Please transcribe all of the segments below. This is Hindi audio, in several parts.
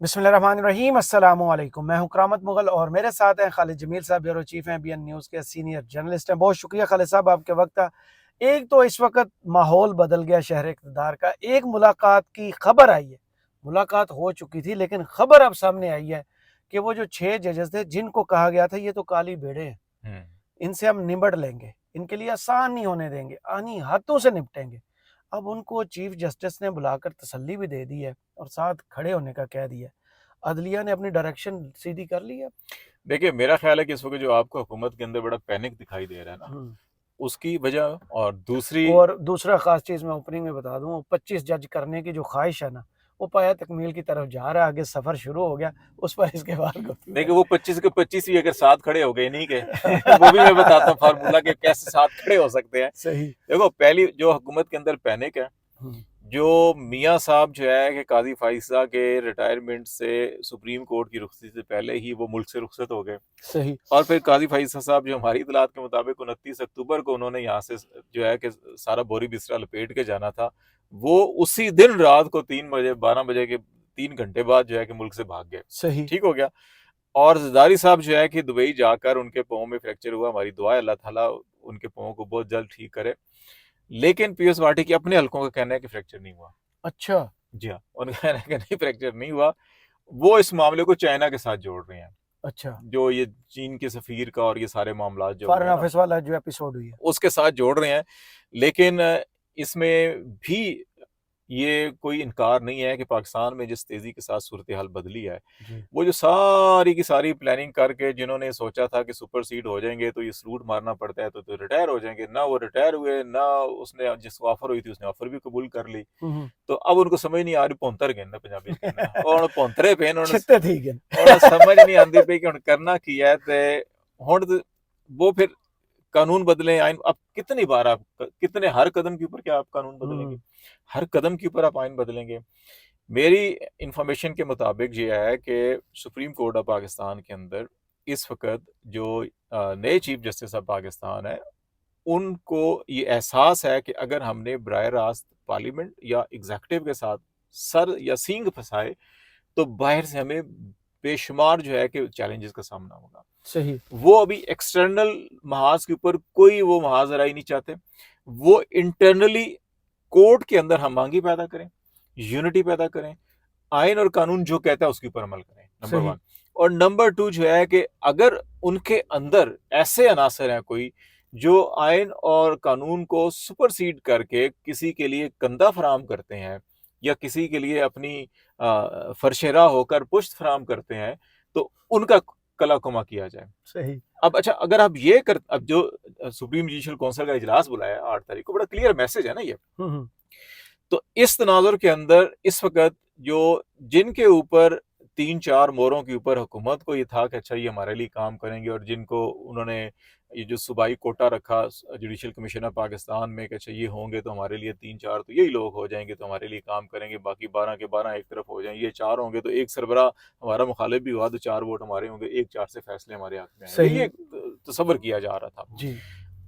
बिस्मिल्लाहिर्रहमानिर्रहीम अस्सलामु अलैकुम। मैं हूं करामत मुगल और मेरे साथ हैं खालिद जमील साहब, ब्यूरो चीफ हैं बीएन न्यूज़ के, सीनियर जर्नलिस्ट हैं। बहुत शुक्रिया खालिद साहब आपके वक्त का। एक तो इस वक्त माहौल बदल गया शहर इक़्तिदार का। एक मुलाकात की खबर आई है, मुलाकात हो चुकी थी लेकिन खबर अब सामने आई है कि वो जो 6 जजेस थे जिनको कहा गया था ये तो काली भेड़े हैं, इनसे हम निबड़ लेंगे, इनके लिए आसान नहीं होने देंगे, आनी हाथों से निपटेंगे। अब उनको चीफ जस्टिस ने बुलाकर तसल्ली भी दे दी है और साथ खड़े होने का कह दिया। अदलिया ने अपनी डायरेक्शन सीधी कर ली है। देखिए, मेरा ख्याल है कि इस वक्त जो आपको हुकूमत के अंदर बड़ा पैनिक दिखाई दे रहा है ना, उसकी वजह और दूसरी। और दूसरा खास चीज मैं ओपनिंग में बता दूं, 25 जज करने की जो ख्वाहिश है ना, वो पाया तकमील की तरफ जा रहा है। आगे सफर शुरू हो गया, उस पर इसके बाद देखिए, वो 25 के 25 भी अगर साथ खड़े हो गए नहीं के वो भी मैं बताता हूँ फार्मूला के कैसे साथ खड़े हो सकते हैं। सही। देखो, पहली जो हुकूमत के अंदर पैनिक है, जो मियाँ साहब जो है कि काजी फाइजा के रिटायरमेंट से सुप्रीम कोर्ट की रुखसती से पहले ही वो मुल्क से रुखसत हो गए। सही। और फिर काजी फाइजा साहब जो हमारी इतलात के मुताबिक 29 अक्टूबर को उन्होंने यहाँ से जो है कि सारा बोरी बिस्तरा लपेट के जाना था, वो उसी दिन रात को 3 बजे 12 बजे के 3 घंटे बाद जो है कि मुल्क से भाग गए। सही। ठीक हो गया। और जरदारी साहब जो है कि दुबई जाकर उनके पाँव में फ्रैक्चर हुआ। हमारी दुआ है अल्लाह ताला उनके पाँव को बहुत जल्द ठीक करे। लेकिन पीयूष वाटी के अपने हलकों का कहना है कि फ्रैक्चर नहीं हुआ। अच्छा। जी हाँ, उनका कहना है कि नहीं फ्रैक्चर नहीं हुआ। वो इस मामले को चाइना के साथ जोड़ रहे हैं। अच्छा। जो ये चीन के सफीर का और ये सारे मामला जो फॉरेन है ना, ऑफिस वाला जो एपिसोड हुई है उसके साथ जोड़ रहे हैं। लेकिन इसमें भी ये कोई इनकार नहीं है कि पाकिस्तान में जिस तेजी के साथ सूरत हाल बदली है, वो जो सारी की सारी प्लानिंग करके जिन्होंने सोचा था कि सुपर सीड हो जाएंगे तो ये सलूट मारना पड़ता है तो रिटायर हो जाएंगे, ना वो रिटायर हुए, ना उसने जिसको ऑफर हुई थी उसने ऑफर भी कबूल कर ली। तो अब उनको समझ नहीं आ रही, पौंतर गए ना पंजाबी च कहना, और पौंतरे पे छित्ते ठीक है। उन्हें समझ नहीं आती पई कि हुण करना की है। हुण वो फिर कानून बदले, आइन अब कितनी बार आप कितने हर कदम के ऊपर क्या आप कानून बदलेंगे? हर कदम के ऊपर आप आइन बदलेंगे? मेरी इंफॉर्मेशन के मुताबिक ये है कि सुप्रीम कोर्ट ऑफ पाकिस्तान के अंदर इस वक्त जो नए चीफ जस्टिस ऑफ पाकिस्तान है, उनको ये एहसास है कि अगर हमने बराह रास्त पार्लियामेंट या एग्जीक्यूटिव के साथ सर या सींग फंसाए तो बाहर से हमें बेशुमार जो है कि चैलेंजेस का सामना होगा। सही। वो अभी एक्सटर्नल महाज के ऊपर कोई वो महाजरा ही नहीं चाहते। वो इंटरनली कोर्ट के अंदर हम मांगी पैदा करें, यूनिटी पैदा करें, आइन और कानून जो कहता है उसके ऊपर अमल करें, नंबर 1। और नंबर 2 जो है कि अगर उनके अंदर ऐसे अनासर हैं कोई जो आइन और कानून को सुपरसीड करके किसी के लिए कंधा फराम करते हैं या किसी के लिए अपनी फरशेरा होकर पुश्त फराम करते हैं, तो उनका कला कुमा किया जाए। सही। अब अच्छा, अगर आप ये कर, अब जो सुप्रीम जुडिशल काउंसिल का इजलास बुलाया 8 तारीख को, बड़ा क्लियर मैसेज है ना ये। तो इस तनाजुर के अंदर इस वक्त जो जिनके ऊपर 3-4 मोहरों के ऊपर हुकूमत को ये था कि अच्छा ये हमारे लिए काम करेंगे, और जिनको उन्होंने ये जो सूबाई कोटा रखा जुडिशल कमीशन ऑफ पाकिस्तान में कि अच्छा ये होंगे तो हमारे लिए 3-4 तो यही लोग हो जाएंगे तो हमारे लिए काम करेंगे, बाकी 12 के 12 एक तरफ हो जाएंगे, ये 4 होंगे तो एक सरबरा हमारा मुखालिफ भी हुआ तो 4 वोट हमारे होंगे, 1-4 से फैसले हमारे हक में आएंगे, ये तसव्वुर किया जा रहा था जी।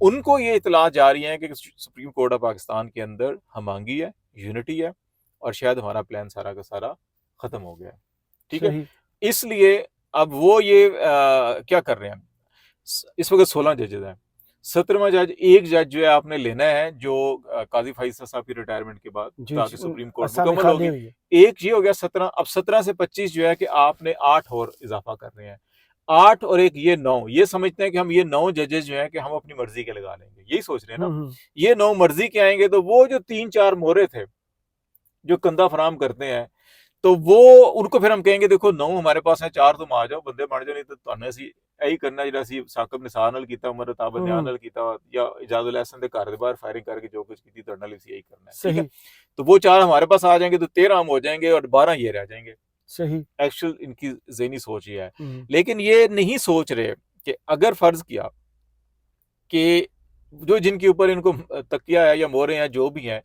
उनको ये इतला जा रही है कि सुप्रीम कोर्ट ऑफ पाकिस्तान के अंदर हमांगी है, यूनिटी है, और शायद हमारा प्लान सारा का सारा खत्म हो गया है। ठीक है, इसलिए अब वो ये क्या कर रहे हैं, इस वक्त 16 जजेस हैं। 17वां जज, एक जज जो है आपने लेना है जो काजी फाइजा साहब की रिटायरमेंट के बाद ताकि सुप्रीम कोर्ट मुकम्मल होगी। एक ये हो गया 17, अब 17 से 25 जो है कि आपने 8 और इजाफा कर रहे हैं। 8 और एक ये 9, ये समझते हैं कि हम ये 9 जजेस जो हैं कि हम अपनी मर्जी के लगा लेंगे, यही सोच रहे हैं ना। ये 9 मर्जी के आएंगे तो वो जो 3-4 मोहरे थे जो कंधा फराम करते हैं, तो वो उनको फिर हम कहेंगे देखो 9 हमारे पास है, 4 तुम आ जाओ, बंदे बन जाओ, नहीं तो तुहानू असीं यही करना ਜਿਹੜਾ ਅਸੀਂ ਸਾਕਬ ਨਿਸਾਰ ਨਾਲ ਕੀਤਾ, ਉਮਰ ਤਾਬਤ ਨਿਆਨ ਨਾਲ ਕੀਤਾ, या इजाजुल हसन के घर के बाहर फायरिंग करके जो कुछ की तुहाडे नाल यही करना है। ठीक है, तो वो 4 हमारे पास आ जाएंगे तो 13 हम हो जाएंगे और 12 ये रह जाएंगे। सही, एक्चुअल इनकी ज़हनी सोच ये है। लेकिन ये नहीं सोच रहे कि अगर फर्ज किया कि जो जिनके ऊपर इनको तकिया है या मोहरे हैं जो भी हैं,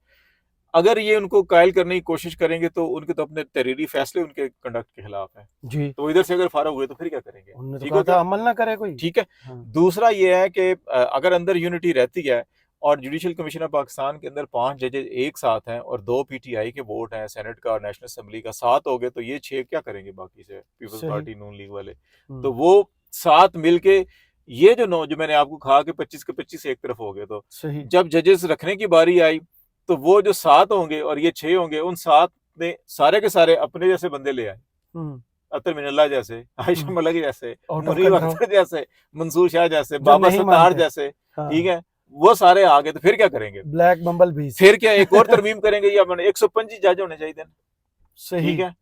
अगर ये उनको कायल करने की कोशिश करेंगे तो उनके तो अपने तहरीरी फैसले उनके कंडक्ट के खिलाफ है जी। तो इधर से अगर फारग हुए तो फिर क्या करेंगे? ठीक है, अमल ना करे कोई। ठीक है। दूसरा ये है कि अगर अंदर यूनिटी रहती है और जुडिशल कमीशन ऑफ पाकिस्तान के अंदर 5 जजेस एक साथ हैं और 2 पीटीआई के वोट हैं, सेनेट का और नेशनल असेंबली का, 7 हो गए, तो ये 6 क्या करेंगे बाकी से पीपल्स सही। पार्टी नून लीग वाले? तो वो 7 मिलके ये जो मैंने आपको कहा कि 25 के 25 एक तरफ हो गए, तो सही। जब जजेस रखने की बारी आई तो वो जो 7 होंगे और ये 6 होंगे, उन 7 ने सारे के सारे अपने जैसे बंदे ले आए, अतर मिनल्ला जैसे, आयशा मलिक जैसे, मुनीर अख्तर जैसे, मंसूर शाह जैसे, बाबा सत्तार जैसे, ठीक है, वो सारे आ गए, तो फिर क्या करेंगे? ब्लैक बम्बल भी फिर क्या एक और तरमीम करेंगे? या 125 जज होने चाहिए, सही, ठीक है,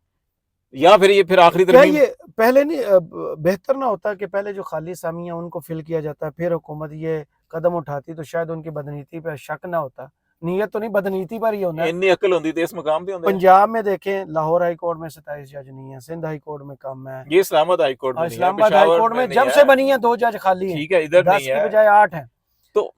या फिर ये फिर आखिरी क्या तरमीम? ये पहले नहीं बेहतर ना होता कि पहले जो खाली सामियां उनको फिल किया जाता, फिर हुकूमत ये कदम उठाती तो शायद उनकी बदनीति पे शक ना होता। नीयत तो नहीं, बदनीति पर ही होना। इन्नी अकल होती तो इस मकाम पे होंगे। पंजाब में देखें, लाहौर हाई कोर्ट में 27 जज नहीं है, सिंध हाई कोर्ट में कम है, ये इस्लामाबाद हाई कोर्ट में, इस्लामाबाद हाई कोर्ट में जब से बनी है 2 जज खाली हैं, ठीक है, इधर 10 नहीं के है, बजाय 8 हैं। तो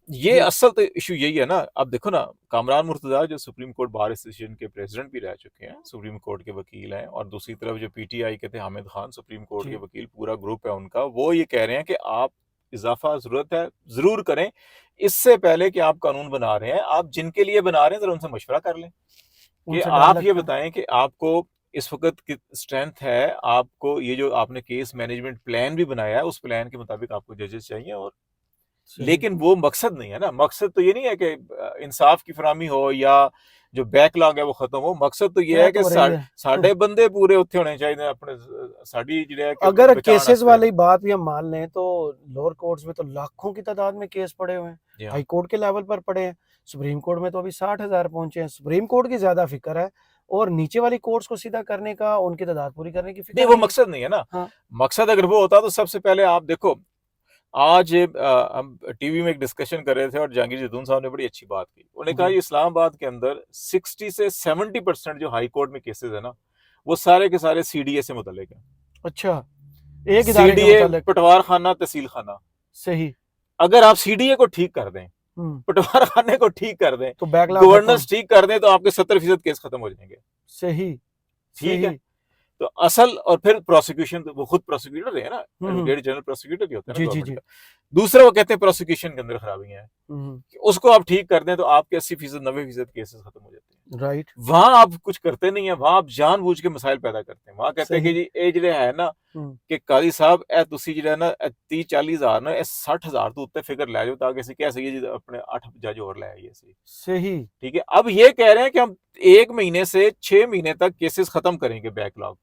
ये असल तो इशू यही है ना। अब देखो ना, कामरान मुर्तजा जो सुप्रीम कोर्ट बार एसोसिएशन के प्रेसिडेंट भी रह चुके हैं, सुप्रीम कोर्ट के वकील हैं, और दूसरी तरफ जो पीटीआई के थे हामिद खान, सुप्रीम कोर्ट के वकील, पूरा ग्रुप है उनका, वो ये कह रहे हैं कि आप इजाफा जरूरत है जरूर करें, इससे पहले कि आप कानून बना रहे हैं, आप जिनके लिए बना रहे हैं जरा उनसे मशवरा कर लें कि आप ये बताएं कि आपको इस वक्त की स्ट्रेंथ है, आपको ये जो आपने केस मैनेजमेंट प्लान भी बनाया है, उस प्लान के मुताबिक आपको जजेस चाहिए। और लेकिन वो मकसद नहीं है ना, मकसद तो ये नहीं है कि इंसाफ की फरामी हो या जो बैकलॉग है वो खत्म हो, मकसद तो ये है कि साढ़े बंदे पूरे उत्थे होने चाहिए अपने साड़ी जिहड़े अगर केसेस वाली बात भी हम मान लें तो लोअर कोर्ट्स में तो लाखों की तादाद में केस पड़े हुए हैं, हाई कोर्ट के लेवल पर पड़े हैं, सुप्रीम कोर्ट में तो अभी 60,000 पहुंचे हैं। सुप्रीम कोर्ट की ज्यादा फिक्र है और नीचे वाली कोर्ट्स को सीधा करने का, उनकी तादाद पूरी करने की फिक्र नहीं, वो मकसद नहीं है ना। हाँ। मकसद अगर वो होता तो सबसे पहले आप देखो, आज हम टीवी में एक डिस्कशन कर रहे थे और जहांगीर जदून साहब ने बड़ी अच्छी बात की। उन्होंने कहा इस्लामाबाद के अंदर 60 से 70% जो हाई कोर्ट में केसेस है ना, वो सारे के सारे सीडीए से मुतल्लिक है। अच्छा, एक सीडीए, पटवार खाना, तहसील खाना। सही, अगर आप सीडीए को ठीक कर दें, पटवार खाने को ठीक कर दें, तो गवर्नेंस ठीक कर दें, तो आपके 70% केस खत्म हो जाएंगे। सही, ठीक है। तो असल, और फिर प्रोसिक्यूशन, तो वो खुद प्रोसिक्यूटर है ना, एडवोकेट जनरल प्रोसिक्यूटर ही होते हैं ना गवर्नमेंट का। दूसरा वो कहते हैं प्रोसिक्यूशन के अंदर खराबियां हैं, उसको आप ठीक कर दें तो आपके 80%, 90% केसेस खत्म हो जाते हैं। राइट, वहां आप कुछ करते नहीं है, वहां आप जानबूझ के मसाइल पैदा करते हैं। वहां कहते हैं कि जी ये जो है ना कि काजी साहब ए तुसी जो है ना 30-40 हजार ना 60,000 तो उत्ते फिगर ले जाओ ताकि ऐसे कैसे ये अपने 8 जज और ले आइए। सही, ठीक है। अब ये कह रहे हैं कि हम 1 महीने से 6 महीने तक केसेस खत्म करेंगे, बैकलॉग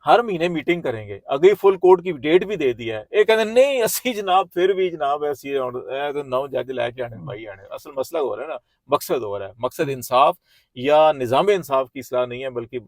हर महीने मीटिंग करेंगे, अगली फुल कोर्ट की डेट भी दे दिया है। ये कहते नहीं असी जनाब फिर भी जनाब ऐसी तो 9 जज लैके आने भाई आने। असल मसला हो रहा है ना, मकसद हो रहा है, मकसद इंसाफ या निज़ाम इंसाफ की इस्लाह नहीं है, बल्कि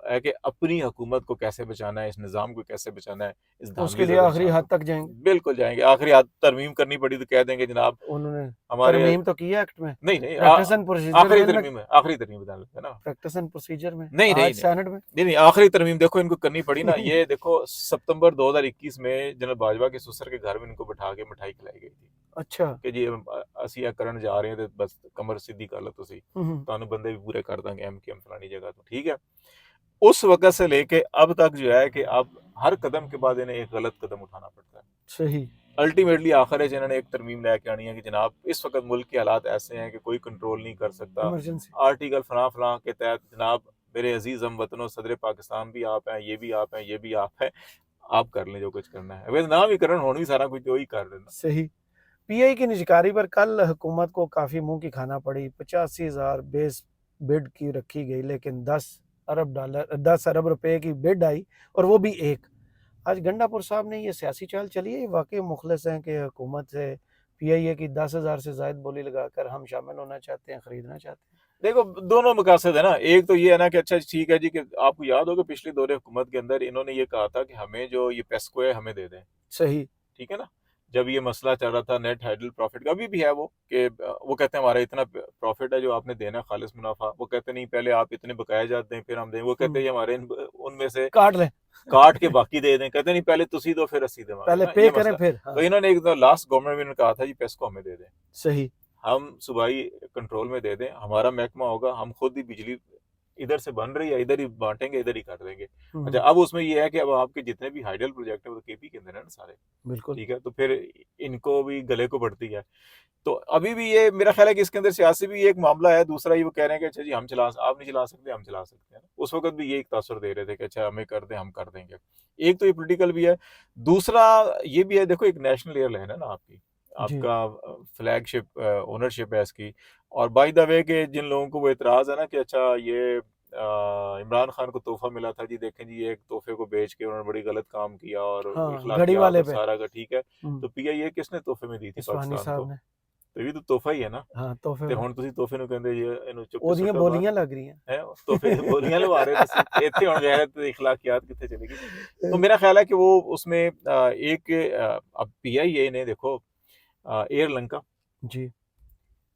है कि अपनी हुकूमत को कैसे बचाना है, इस निज़ाम को कैसे बचाना है, इस उसके लिए आखिरी हद तक जाएंगे। बिल्कुल जाएंगे, आखिरी हद तरमीम करनी पड़ी तो कह देंगे जनाब उन्होंने हमारे तरमीम तो की है एक्ट में। नहीं आखिरी तरमीम है, आखिरी तरमीम बता लेते हैं ना, प्रैक्टिस एंड प्रोसीजर में। नहीं सेनेट में नहीं, आखिरी तरमीम देखो इनको करनी पड़ी ना। ये देखो सितंबर 2021 में जनरल बाजवा के ससुर के घर में इनको बिठा के मिठाई खिलाई गई थी। अच्छा, कि जी ਅਸੀਂ ਇਹ ਕਰਨ जा रहे हैं तो बस कमर सीधी कर लो ਤੁਸੀਂ, ਤੁਹਾਨੂੰ बंदे भी पूरे कर देंगे एमकेएम फलानी जगह। तो ठीक है, उस वक्त से लेके अब तक जो है कि अब हर कदम के बाद इन्हें एक गलत कदम उठाना पड़ता है। सही, अल्टीमेटली आखिर है इन्होंने एक तरमीम लेके आनी है कि जनाब इस वक्त मुल्क के हालात ऐसे हैं कि कोई कंट्रोल नहीं कर सकता, आर्टिकल फलां के तहत जनाब मेरे अजीज हम वतनों, सदर पाकिस्तान भी आप हैं, ये भी आप हैं, ये भी आप हैं, आप कर लें जो कुछ करना है। वैसे ना भी करन होने भी सारा कुछ तो ही कर लेना। सही, पीआई की निजकारी पर कल हुकूमत को काफी मुंह की खाना पड़ी। 85,000 बेस बिड की रखी गई, लेकिन 10 अरब रुपए की बिड आई और वो भी एक। आज गंडापुर साहब ने ये सियासी चाल चली है, वाकई मुखलिस हैं कि हुकूमत से पीआईए की 10,000 से ज्यादा बोली लगाकर हम शामिल होना चाहते हैं, खरीदना चाहते हैं। देखो दोनों मकासद है ना, एक तो ये है ना कि अच्छा ठीक है जी कि आपको याद होगा पिछले दौरे हुकूमत के अंदर इन्होंने ये कहा था कि हमें जो ये पेस्को है हमें दे दें। सही, ठीक है ना, जब ये मसला चल रहा था नेट हाइडल प्रॉफिट का, अभी भी है वो कि वो कहते हैं हमारा इतना प्रॉफिट है जो आपने देना है खालिस मुनाफा। वो कहते नहीं पहले आप इतने बकाया जाते हैं फिर हम दें। वो कहते हैं हमारे उनमें से काट लें, काट के बाकी दे दें। कहते नहीं पहले तुसी दो फिर अस्सी दे, पहले पे करें फिर। हाँ। तो इन्होंने एक लास्ट गवर्नमेंट में कहा था जी पेस्को हमें दे दें। सही, हम सूबाई कंट्रोल में दे दें, हमारा महकमा होगा, हम खुद ही बिजली इधर से बन रही है, इधर ही बांटेंगे, इधर ही कर देंगे। हम्म, अच्छा, अब उसमें ये है कि अब आपके जितने भी हाइडल प्रोजेक्ट है वो तो केपी के अंदर है ना सारे, बिल्कुल। ठीक है, तो फिर इनको भी गले को पड़ती है। तो अभी भी ये मेरा ख्याल है कि इसके अंदर सियासी भी एक मामला है, दूसरा ये वो कह रहे हैं कि अच्छा जी आप नहीं चला सकते, हम चला सकते हैं। उस वक्त भी ये एक तासुर दे रहे थे कि अच्छा हमें कर दें, हम कर देंगे। एक तो ये पॉलिटिकल भी है, दूसरा ये भी है, देखो एक नेशनल एयरलाइन है ना आपकी, जी आपका फ्लैगशिप ओनरशिप है इसकी। और बाय द वे के जिन लोगों को वो इतराज है ना कि अच्छा ये इमरान खान को तोहफा मिला था जी, देखें जी ये एक तोहफे को बेच के उन्होंने बड़ी गलत काम किया और हाँ, घड़ी इखलाकियात वाले और पे। सारा का, ठीक है। हम्म, तो पीआईए किसने तोहफे में दी थी इस्वानी पाकिस्तान को? साहब ने। तो ये तो तोहफा ही है ना। हाँ, तोहफे ਤੇ में। ਹੁਣ ਤੁਸੀਂ ਤੋਹਫੇ ਨੂੰ ਕਹਿੰਦੇ ਜੀ ਇਹਨੂੰ ਚੁੱਕ ਕੇ ओदियां ਸੁੱਟੋ ਬਾਹਰ बोलियां लग रही ਹੈ, ਤੋਹਫੇ ਦੀ हैं। ਬੋਲੀਆਂ ਲਵਾ ਰਹੇ ਹੋ ਤੁਸੀਂ, ਤੇ ਇੱਥੇ ਹੁਣ ਗੈਰਤ ਤੇ इखलाकियात कितने चलेगी? तो मेरा ख्याल है कि वो उसमें एक अब पीआईए ने देखो एयरलंका, जी।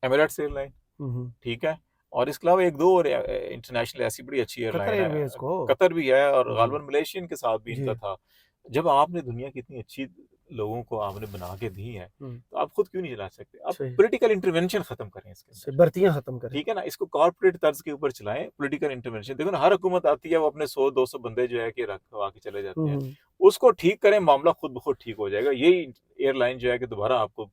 एमिरेट्स एयरलाइन, हम्म, ठीक है, और इसके अलावा एक दो और इंटरनेशनल ऐसी बड़ी अच्छी कतर एयरलाइन एयरवेज है, को। कतर भी है और जी। गालबन मलेशियन के साथ भी इनका जी। था। जब आपने दुनिया की इतनी अच्छी लोगों को आपने बना के दी है, तो आप खुद क्यों नहीं चला सकते? आप सही। पॉलिटिकल इंटरवेंशन खत्म करें इसके अंदर, भर्तियां खत्म करें। ठीक है ना, इसको कॉर्पोरेट तर्ज के ऊपर चलाएं, पॉलिटिकल इंटरवेंशन। देखो ना, हर हुकूमत आती है वो अपने 100-200 बंदे जो है कि रखवा के चले जाते हैं, हम्म, उसको ठीक करें, मामला खुद ब खुद ठीक हो जाएगा। यही एयरलाइन जो है कि दोबारा आपको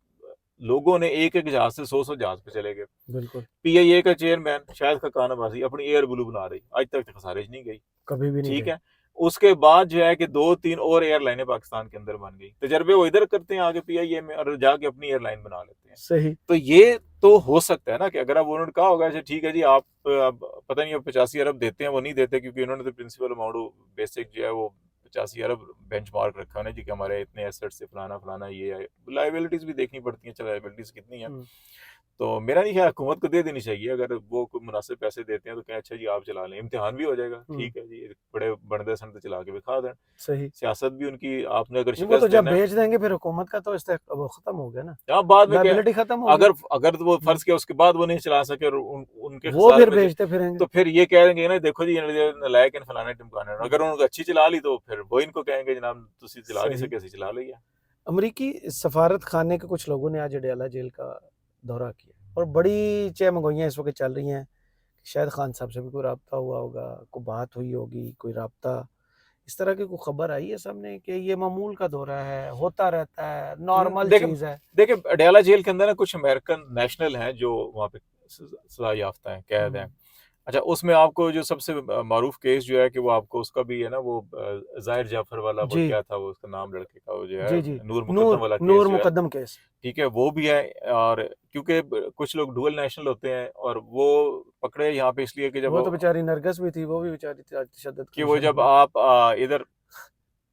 लोगों ने एक एक जहाज से 100-100 जहाज पे चले गए। बिल्कुल। पीआईए का चेयरमैन शायद खकाना बाजी अपनी एयर ब्लू बना रही, आज तक तो खसारे नहीं गई, कभी भी नहीं ठीक गए। है। उसके बाद जो है कि 2-3 और एयरलाइनें पाकिस्तान के अंदर बन गई, तजर्बे वो इधर करते हैं आगे पीआईए में और जाके अपनी एयरलाइन बना लेते हैं। सही। तो ये तो हो सकता है ना कि अगर अब उन्होंने कहा होगा अच्छा ठीक है जी, आप अब पता नहीं अब 85 अरब देते हैं, वो नहीं देते, क्योंकि उन्होंने तो प्रिंसिपल अमाउंट बेसिक जो है वो 85 अरब बेंचमार्क रखा है ना जी कि हमारे इतने एसेट्स से फलाना फलाना ये है, लाइबिलिटीज भी देखनी पड़ती हैं, चलो लाइबिलिटीज कितनी है। तो मेरा नहीं ख्याल हुकूमत को दे देनी चाहिए, अगर वो कोई मुनासिब पैसे देते हैं तो कहें अच्छा जी आप चला लें, इम्तिहान भी हो जाएगा, ठीक है जी, बड़े बनते सनते चला के दिखा दें। सही। सियासत भी उनकी, आपने अगर नहीं, वो तो शिकस्त जब देना है, बेच देंगे फिर हुकूमत का तो वो खत्म हो गया ना। हाँ बाद में क्या, लायबिलिटी खत्म होगी। अगर अगर वो फर्ज किया उसके बाद वो नहीं चला सके और उनके वो खसारे फिर में बेचते फिरेंगे। तो फिर ये कह देंगे ना देखो जी नलायक इन फलाने टिमकाने, अगर उन्होंने अच्छी चला ली तो फिर वो इनको कहेंगे जनाब तुसी चला नहीं सही। सके, ਅਸੀਂ चला लिया। अमरीकी सफारत खाने के कुछ लोगों ने आज अडयाला जेल का दौरा किया और बड़ी चहमगोइयाँ इस वक्त चल रही हैं कि शायद खान साहब से भी कोई रब्ता हुआ होगा, कोई बात हुई होगी, कोई रब्ता, इस तरह की कोई खबर आई है सामने कि ये मामूल का दौरा है, होता रहता है, नॉर्मल देखिए चीज है? देखिए अडयाला जेल के अंदर ना कुछ अमेरिकन नेशनल हैं जो वहाँ पे सजा याफ्ता हैं, कैद हैं। अच्छा, उसमें आपको जो सबसे मारूफ केस जो है कि वो आपको उसका भी है ना, वो जाहिर जाफर वाला, वो जी क्या था वो उसका नाम लड़के का, वो जो है जी। जी। नूर मुकद्दम नूर वाला केस नूर जो है, मुकद्दम केस। ठीक है, वो भी है। और क्योंकि कुछ लोग डुअल नेशनल होते हैं और वो पकड़े यहाँ पे इसलिए कि जब वो तो बेचारी नरगिस भी थी, वो भी बेचारी तशद्दुद कि की वो निशानी जब बनी। आप इधर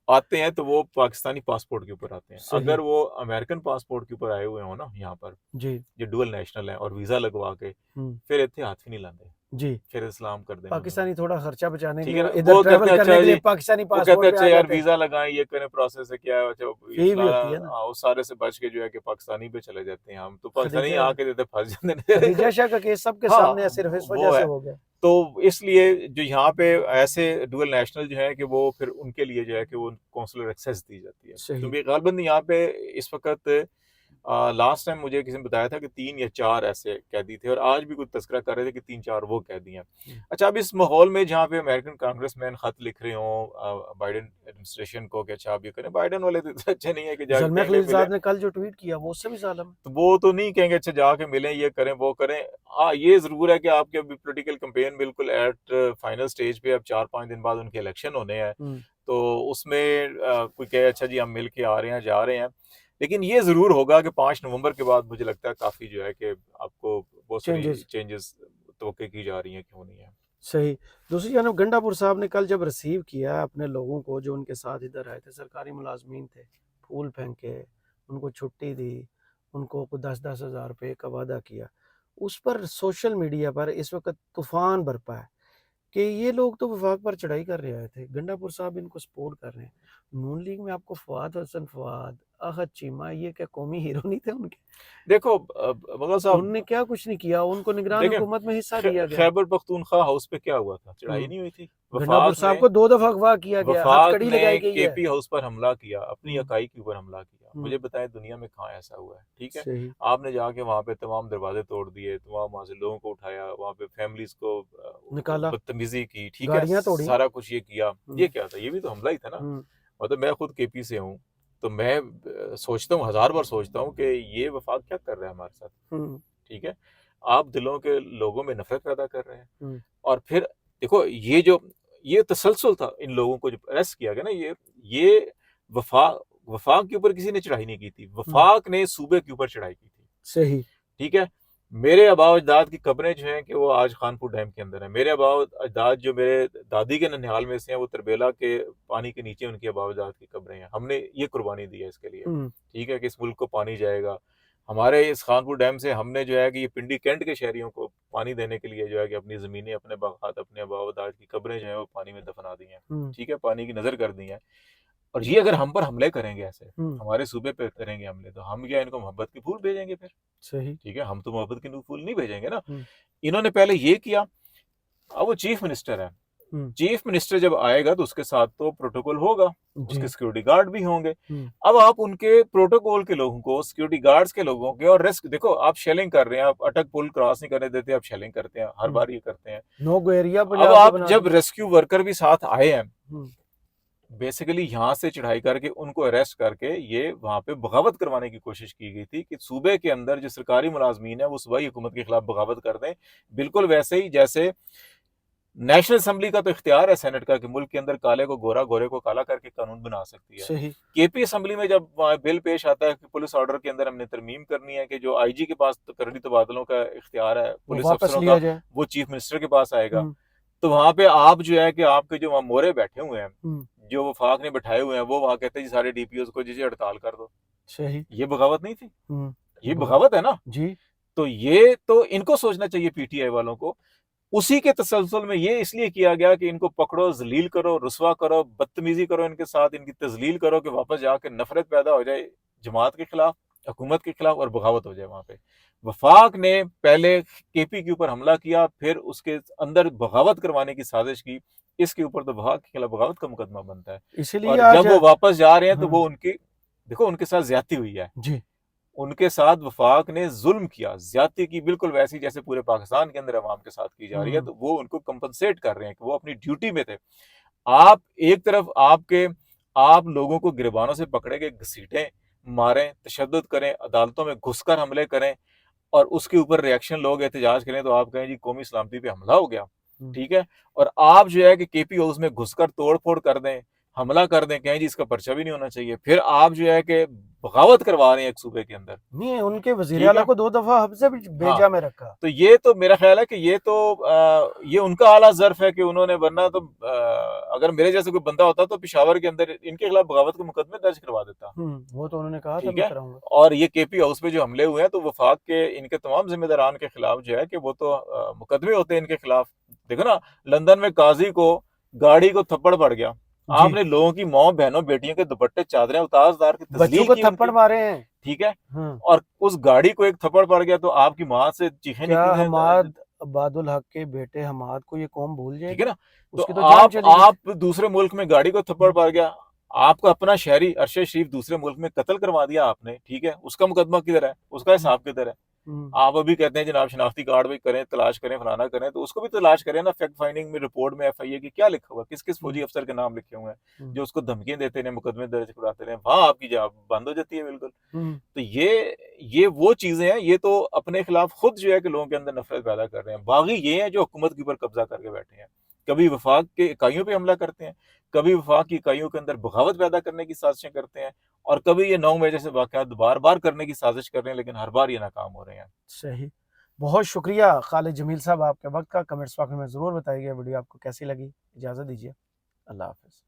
आते हैं तो वो पाकिस्तानी पासपोर्ट के ऊपर आते हैं। सही। अगर वो अमेरिकन पासपोर्ट के ऊपर आए हुए हो ना यहाँ पर, जी। जो डुअल नेशनल है और वीजा लगवा के, हम्म। फिर इतने हाथ भी नहीं लाते, जी। फिर इस्लाम कर देने उन्होंने, पाकिस्तानी थोड़ा खर्चा बचाने के ठीक है लिए ना, इधर वो ट्रैवल करते हैं करने अच्छा के जी, लिए पाकिस्तानी वो कहते पासपोर्ट हैं पे अच्छा आ यार जाते हैं। वीजा लगाएं, ये करें, प्रोसेस है क्या है, अच्छा फी भी होती है ना। फलाना, उस सारे से बच के जो है कि पाकिस्तानी पे चले जाते हैं हम, तो पाकिस्तानी खदीजा आके देते फंस खदीजा जाते शाह का केस सबके हाँ सामने सिर्फ इस वजह वो से है। हो गया। तो इसलिए जो यहाँ पे ऐसे डुअल नेशनल जो है कि वो फिर उनके लिए जो है कि वो कौंसलर एक्सेस दी जाती है, सही। क्योंकि गालबन यहाँ पे इस वक्त लास्ट टाइम मुझे किसी ने बताया था कि 3 या 4 ऐसे कैदी थे, और आज भी कुछ तस्करा कर रहे थे कि 3-4 वो कैदी हैं। अच्छा, अब इस माहौल में जहाँ पे अमेरिकन कांग्रेसमैन खत लिख रहे हों बाइडेन एडमिनिस्ट्रेशन को कि अच्छा आप ये करें, बाइडेन वाले तो इतने अच्छे नहीं है कि जाके ज़ल्मे कहेंगे खलील मिले, साहब ने कल जो ट्वीट किया वो उससे भी ज़ालिम है। तो वो तो नहीं कहेंगे अच्छा जाके मिलें, ये करें, वो करें। हाँ, ये ज़रूर है कि आपके अभी पॉलिटिकल कैंपेन बिल्कुल एट फाइनल स्टेज पे, अब 4-5 दिन बाद उनके इलेक्शन होने हैं, तो उसमें कोई कहे अच्छा जी हम मिल के आ रहे हैं, जा रहे हैं। लेकिन ये ज़रूर होगा कि 5 नवंबर के बाद मुझे लगता है काफ़ी जो है कि आपको बहुत सारी चेंजेस तवक्के की जा रही हैं, क्यों नहीं है। सही। दूसरी जानब गंडापुर साहब ने कल जब रिसीव किया अपने लोगों को जो उनके साथ इधर आए थे, सरकारी मुलाजमीन थे, फूल फेंके, उनको छुट्टी दी, उनको 10-10 हज़ार रुपये का वादा किया, उस पर सोशल मीडिया पर इस वक्त तूफान बरपा है कि ये लोग तो वफाक पर चढ़ाई कर रहे आए थे, गंडापुर साहब इनको सपोर्ट कर रहे हैं। नून लीग में आपको फवाद हसन फवाद, आह चीमा, ये क्या कौमी हीरो नहीं थे उनके? देखो मुगल साहब, उनने क्या कुछ नहीं किया, उनको निगरान देखें, हुकूमत में हिस्सा दिया गया। खैबर पख्तूनख्वा हाउस पे क्या हुआ था? चढ़ाई हम्म, नहीं हुई थी? गंडापुर वफाक साहब ने को 2 दफा अगवा किया गया, वफाक हथकड़ी ने लगाई गई है। केपी हाउस पर हमला किया, अपनी हम्म, इकाई के ऊपर हमला किया। हम्म, मुझे बताएं दुनिया में कहाँ ऐसा हुआ है? ठीक है, सही। आपने जाके वहाँ पे तमाम दरवाजे तोड़ दिए, तमाम वहाँ से लोगों को उठाया, वहाँ पे फैमिलीज को निकाला, बदतमीजी की, ठीक है, गाड़ियां तोड़ी। सारा कुछ ये किया। ये हम्म, क्या था? ये भी तो हमला ही था ना। हम्म, मतलब मैं खुद केपी से हूँ, तो मैं सोचता हूँ, हजार बार सोचता हूँ कि ये वफाक क्या कर रहा है हमारे साथ। हम्म, ठीक है, आप दिलों के लोगों में नफरत पैदा कर रहे हैं। हम्म, और फिर देखो, ये तसलसल था इन लोगों को जो अरेस्ट किया गया ना, ये वफाक वफाक के ऊपर किसी ने चढ़ाई नहीं की थी, वफाक ने सूबे के ऊपर चढ़ाई की थी। सही। ठीक है, मेरे आबा अजदाद की कब्रें जो हैं कि वो आज खानपुर डैम के अंदर है। मेरे आबा अजदाद जो मेरे दादी के ननिहाल में से हैं, वो तरबेला के पानी के नीचे उनकी आबा अजदाद की कब्रें हैं। हमने ये कुर्बानी दी है इसके लिए, हम्म, ठीक है, कि इस मुल्क को पानी जाएगा। हमारे इस खानपुर डैम से हमने जो है कि ये पिंडी कैंट के शहरियों को पानी देने के लिए जो है कि अपनी ज़मीनें, अपने बागात, अपने आबा अजदाद की कब्रें जो है वो पानी में दफना दी हैं। हम्म, ठीक है, पानी की नज़र कर दी है। और ये अगर हम पर हमले करेंगे, ऐसे हम्म, हमारे सूबे पे करेंगे हमले, तो हम क्या इनको मोहब्बत की फूल भेजेंगे फिर? सही। ठीक है, हम तो मोहब्बत के फूल नहीं भेजेंगे ना। हम्म, इन्होंने पहले ये किया। अब वो चीफ मिनिस्टर है, हम्म, चीफ मिनिस्टर जब आएगा तो उसके साथ तो प्रोटोकॉल होगा, उसके जी। सिक्योरिटी गार्ड भी होंगे। हम्म, अब आप उनके प्रोटोकॉल के लोगों को, सिक्योरिटी गार्ड्स के लोगों के, और रिस्क देखो, आप शेलिंग कर रहे हैं, आप अटक पुल क्रॉस नहीं करने देते, आप शेलिंग करते हैं, हर हम्म, बार ये करते हैं। नो गो एरिया अब पंजाब के आप बना जब दिए। रेस्क्यू वर्कर भी साथ आए हैं, हम्म, बेसिकली यहाँ से चढ़ाई करके उनको अरेस्ट करके ये वहां पे बगावत करवाने की कोशिश की गई थी कि सूबे के अंदर जो सरकारी मुलाजमीन है वो सूबाई हुकूमत के खिलाफ बगावत कर दें। बिल्कुल वैसे ही जैसे नेशनल असेंबली का तो इख्तियार है सेनेट का कि मुल्क के अंदर काले को गोरा, गोरे को काला करके कानून बना सकती है। सही। केपी असेंबली में जब बिल पेश आता है कि पुलिस ऑर्डर के अंदर हमने तरमीम करनी है कि जो आईजी के पास तो करनी तबादलों का इख्तियार है वो पुलिस वापस अफसरों लिया का, जाए। वो चीफ मिनिस्टर के पास आएगा। हम्म, तो वहां पे आप जो है कि आपके जो वहां मोरे बैठे हुए हैं, हम्म, जो वफाक ने बैठाए हुए हैं, वो वहां कहते हैं जी सारे डीपीओ को जी हड़ताल कर दो। सही। ये बगावत नहीं थी? हम्म, ये बहुत। बगावत है ना। जी। तो ये तो इनको सोचना चाहिए पीटीआई वालों को। उसी के तसलसल में ये इसलिए किया गया कि इनको पकड़ो, जलील करो, रुसवा करो, बदतमीजी करो इनके साथ, इनकी तजलील करो कि वापस जाके नफरत पैदा हो जाए जमात के खिलाफ, हुकूमत के खिलाफ, और बगावत हो जाए वहां पे। वफाक ने पहले केपी के ऊपर हमला किया, फिर उसके अंदर बगावत करवाने की साजिश की। इसके ऊपर तो वफाक के खिलाफ बगावत का मुकदमा बनता है। इसीलिए और आज। जब वो वापस जा रहे हैं तो हाँ। वो उनकी, देखो उनके साथ ज्यादती हुई है, जी। उनके साथ वफाक ने जुल्म किया, ज्यादती की, बिल्कुल वैसी जैसे पूरे पाकिस्तान के अंदर अवाम के साथ की जा रही है। हम्म, तो वो उनको कंपनसेट कर रहे हैं कि वो अपनी ड्यूटी में थे। आप एक तरफ आप लोगों को गिरबानों से पकड़े के घसीटें, मारें, तशद्दुद करें, अदालतों में घुसकर हमले करें, और उसके ऊपर रिएक्शन लोग एहतजाज करें तो आप कहें जी कौमी सलामती पे हमला हो गया। हम्म, ठीक है, और आप जो है कि केपी हाउस में घुसकर तोड़ फोड़ कर दें, हमला कर दें, कहें जी इसका पर्चा भी नहीं होना चाहिए, फिर आप जो है कि बगावत करवा रहे हैं एक सूबे के अंदर। नहीं, उनके वजीर ठीक आला है, को 2 दफा हफ्ते भी हाँ, भेजा में रखा। तो ये तो मेरा ख्याल है कि ये तो ये उनका आला ज़र्फ है कि उन्होंने, वरना तो अगर मेरे जैसे कोई बंदा होता तो पेशावर के अंदर इनके खिलाफ बगावत के मुकदमे दर्ज करवा देता। वो तो उन्होंने कहा था ठीक मैं है, कराऊंगा। और ये केपी हाउस पे जो हमले हुए हैं तो वफाक के इनके तमाम जिम्मेदारान के खिलाफ जो है कि वो तो मुकदमे होते हैं इनके खिलाफ। देखो ना, लंदन में काजी को गाड़ी को थप्पड़ पड़ गया, जी। आपने लोगों की माँ बहनों बेटियों के दुपट्टे चादरें उतार की बच्चों तजलील को की थप्पड़ उनकी। मारे हैं। ठीक है, हाँ। और उस गाड़ी को एक थप्पड़ पड़ गया तो आपकी माँ से चीखें क्या निकली हैं। हमाद अबादुल हक के बेटे हमाद को ये कौम भूल ठीक है जाएगी? ना, तो उसकी तो जान चली गई। आप दूसरे मुल्क में गाड़ी को थप्पड़ हम्म, पड़ गया, आपका अपना शहरी अरशद शरीफ दूसरे मुल्क में कत्ल करवा दिया आपने। ठीक है, उसका मुकदमा किधर है, उसका हम्म, हिसाब किधर है? हम्म, आप अभी कहते हैं जनाब शनाख्ती कार्ड भी करें, तलाश करें, फलाना करें, तो उसको भी तलाश करें ना। फैक्ट फाइंडिंग में रिपोर्ट में एफआईए की क्या लिखा हुआ, किस किस फौजी हम्म, अफसर के नाम लिखे हुए हैं हम्म, जो उसको धमकियां देते रहे, मुकदमे दर्ज कराते रहे, वहां आपकी जवाब बंद हो जाती है बिल्कुल। हम्म, तो ये वो चीजें हैं, ये तो अपने खिलाफ खुद जो है कि लोगों के अंदर नफरत पैदा कर रहे हैं। बागी ये हैं जो हुकूमत के ऊपर कब्जा करके बैठे हैं, कभी वफाक के इकाइयों पे हमला करते हैं, कभी वफाक की इकाइयों के अंदर बगावत पैदा करने की साजिशें करते हैं, और कभी ये 9 मई जैसे वाकयात बार बार करने की साजिश कर रहे हैं, लेकिन हर बार ये नाकाम हो रहे हैं। सही। बहुत शुक्रिया खालिद जमील साहब आपके वक्त का। कमेंट्स बॉक्स में ज़रूर बताइएगा वीडियो आपको कैसी लगी। इजाज़त दीजिए। अल्लाह हाफ़िज़।